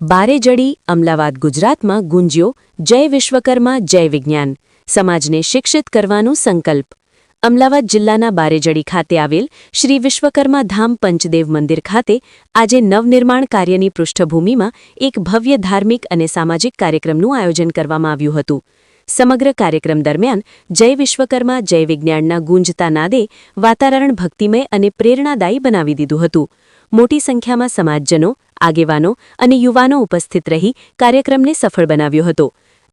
બારેજડી અમદાવાદ ગુજરાતમાં ગુંજ્યો જય વિશ્વકર્મા જય વિજ્ઞાન સમાજને શિક્ષિત કરવાનું સંકલ્પ। અમદાવાદ જિલ્લાના બારેજડી ખાતે આવેલ શ્રી વિશ્વકર્મા ધામ પંચદેવ મંદિર ખાતે આજે નવનિર્માણ કાર્યની પૃષ્ઠભૂમિમાં એક ભવ્ય ધાર્મિક અને સામાજિક કાર્યક્રમનું આયોજન કરવામાં આવ્યું હતું। સમગ્ર કાર્યક્રમ દરમિયાન જય વિશ્વકર્મા જય વિજ્ઞાનના ગુંજતા નાદે વાતાવરણ ભક્તિમય અને પ્રેરણાદાયી બનાવી દીધું હતું। મોટી સંખ્યામાં સમાજજનો, આગેવાનો અને યુવાનો ઉપસ્થિત રહી કાર્યક્રમને સફળ બનાવ્યો હતો।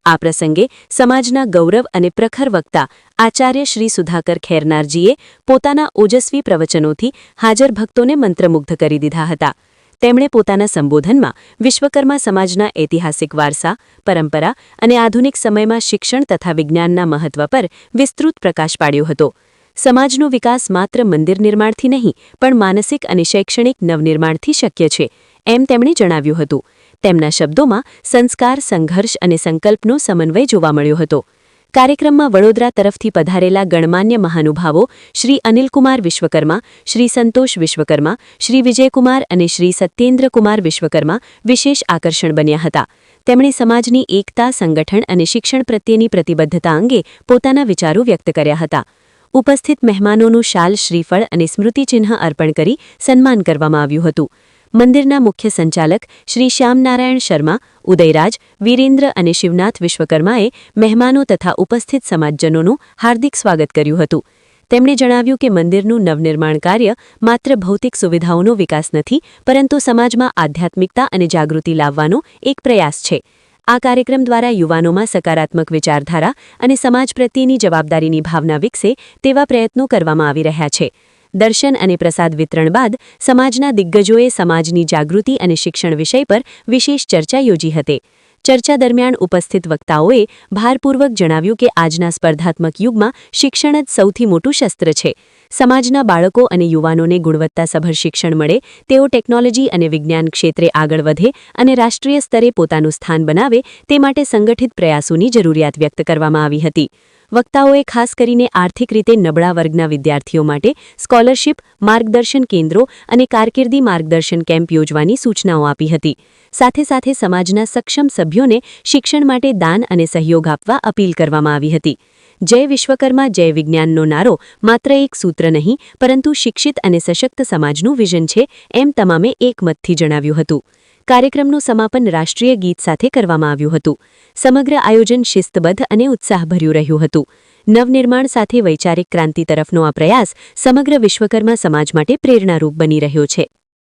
આ પ્રસંગે સમાજના ગૌરવ અને પ્રખર વક્તા આચાર્ય શ્રી સુધાકર ખેરનારજીએ પોતાના ઓજસ્વી પ્રવચનોથી હાજર ભક્તોને મંત્રમુગ્ધ કરી દીધા હતા। તેમણે પોતાના સંબોધનમાં વિશ્વકર્મા સમાજના ઐતિહાસિક વારસા, પરંપરા અને આધુનિક સમયમાં શિક્ષણ તથા વિજ્ઞાનના મહત્વ પર વિસ્તૃત પ્રકાશ પાડ્યો હતો। સમાજનો વિકાસ માત્ર મંદિર નિર્માણથી નહીં પણ માનસિક અને શૈક્ષણિક નવનિર્માણથી શક્ય છે, એમ તેમણે જણાવ્યું હતું। તેમના શબ્દોમાં સંસ્કાર, સંઘર્ષ અને સંકલ્પનો સમન્વય જોવા મળ્યો હતો। કાર્યક્રમમાં વડોદરા તરફથી પધારેલા ગણમાન્ય મહાનુભાવો શ્રી અનિલકુમાર વિશ્વકર્મા, શ્રી સંતોષ વિશ્વકર્મા, શ્રી વિજયકુમાર અને શ્રી સત્યેન્દ્રકુમાર વિશ્વકર્મા વિશેષ આકર્ષણ બન્યા હતા। તેમણે સમાજની એકતા, સંગઠન અને શિક્ષણ પ્રત્યેની પ્રતિબદ્ધતા અંગે પોતાના વિચારો વ્યક્ત કર્યા હતા। ઉપસ્થિત મહેમાનોનું શાલ, શ્રીફળ અને સ્મૃતિચિહ્ન અર્પણ કરી સન્માન કરવામાં આવ્યું હતું। મંદિરના મુખ્ય સંચાલક શ્રી શ્યામનારાયણ શર્મા, ઉદયરાજ, વીરેન્દ્ર અને શિવનાથ વિશ્વકર્માએ મહેમાનો તથા ઉપસ્થિત સમાજજનોનું હાર્દિક સ્વાગત કર્યું હતું। તેમણે જણાવ્યું કે મંદિરનું નવનિર્માણ કાર્ય માત્ર ભૌતિક સુવિધાઓનો વિકાસ નથી, પરંતુ સમાજમાં આધ્યાત્મિકતા અને જાગૃતિ લાવવાનો એક પ્રયાસ છે। આ કાર્યક્રમ દ્વારા યુવાનોમાં સકારાત્મક વિચારધારા અને સમાજ પ્રત્યેની જવાબદારીની ભાવના વિકસે તેવા પ્રયત્નો કરવામાં આવી રહ્યા છે। દર્શન અને પ્રસાદ વિતરણ બાદ સમાજના દિગ્ગજોએ સમાજની જાગૃતિ અને શિક્ષણ વિષય પર વિશેષ ચર્ચા યોજી હતી। ચર્ચા દરમિયાન ઉપસ્થિત વક્તાઓએ ભારપૂર્વક જણાવ્યું કે આજના સ્પર્ધાત્મક યુગમાં શિક્ષણ જ સૌથી મોટું શસ્ત્ર છે। સમાજના બાળકો અને યુવાનોને ગુણવત્તાસભર શિક્ષણ મળે, તેઓ ટેકનોલોજી અને વિજ્ઞાન ક્ષેત્રે આગળ વધે અને રાષ્ટ્રીય સ્તરે પોતાનું સ્થાન બનાવે, તે માટે સંગઠિત પ્રયાસોની જરૂરિયાત વ્યક્ત કરવામાં આવી હતી। વક્તાઓએ ખાસ કરીને આર્થિક રીતે નબળા વર્ગના વિદ્યાર્થીઓ માટે સ્કોલરશિપ, માર્ગદર્શન કેન્દ્રો અને કારકિર્દી માર્ગદર્શન કેમ્પ યોજવાની સૂચનાઓ આપી હતી। સાથે સાથે સમાજના સક્ષમ સભ્યોને શિક્ષણ માટે દાન અને સહયોગ આપવા અપીલ કરવામાં આવી હતી। જય વિશ્વકર્મા જય વિજ્ઞાનનો નારો માત્ર એક સૂત્ર નહીં, પરંતુ શિક્ષિત અને સશક્ત સમાજનું વિઝન છે, એમ તમામે એકમતથી જણાવ્યું હતું। કાર્યક્રમનું સમાપન રાષ્ટ્રીય ગીત સાથે કરવામાં આવ્યું હતું। સમગ્ર આયોજન શિસ્તબદ્ધ અને ઉત્સાહભર્યું રહ્યું હતું। નવનિર્માણ સાથે વૈચારિક ક્રાંતિ તરફનો આ પ્રયાસ સમગ્ર વિશ્વકર્મા સમાજ માટે પ્રેરણારૂપ બની રહ્યો છે।